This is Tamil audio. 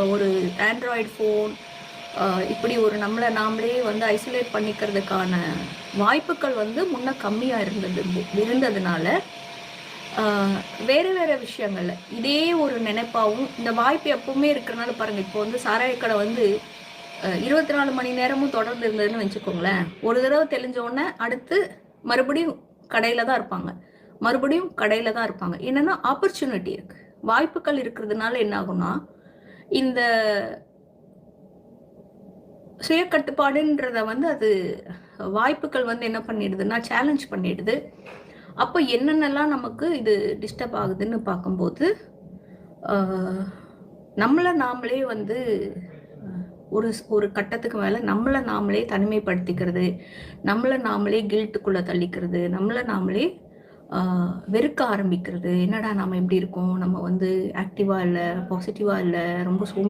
ஒரு ஆண்ட்ராய்டு ஃபோன் இப்படி ஒரு நம்மளை நாமளே வந்து ஐசோலேட் பண்ணிக்கிறதுக்கான வாய்ப்புகள் வந்து முன்ன கம்மியாக இருந்ததுனால வேறு வேறு விஷயங்கள்ல இதே ஒரு நினைப்பாகவும் இந்த வாய்ப்பு எப்பவுமே இருக்கிறனால பாருங்கள். இப்போ வந்து சாராயக்கடை வந்து 24 மணி நேரமும் தொடர்ந்து இருந்ததுன்னு வச்சுக்கோங்களேன். ஒரு தடவை தெளிஞ்சோடனே அடுத்து மறுபடியும் கடையில் தான் இருப்பாங்க, மறுபடியும் கடையில் தான் இருப்பாங்க. என்னென்னா ஆப்பர்ச்சுனிட்டி இருக்குது, வாய்ப்புகள் இருக்கிறதுனால என்ன ஆகும்னா இந்த சுய கட்டுப்பாடுன்றத வந்து அது வாய்ப்புகள் வந்து என்ன பண்ணிடுதுன்னா சேலஞ்ச் பண்ணிடுது. அப்போ என்னென்னலாம் நமக்கு இது டிஸ்டர்ப் ஆகுதுன்னு பார்க்கும்போது நம்மளை நாமளே வந்து ஒரு ஒரு கட்டத்துக்கு மேலே நம்மளை நாமளே தனிமைப்படுத்திக்கிறது, நம்மளை நாமளே கில்ட்டுக்குள்ளே தள்ளிக்கிறது, நம்மளை நாமளே வெறுக்க ஆரம்பிக்கிறது. என்னடா நம்ம எப்படி இருக்கோம், நம்ம வந்து ஆக்டிவாக இல்லை, பாசிட்டிவாக இல்லை, ரொம்ப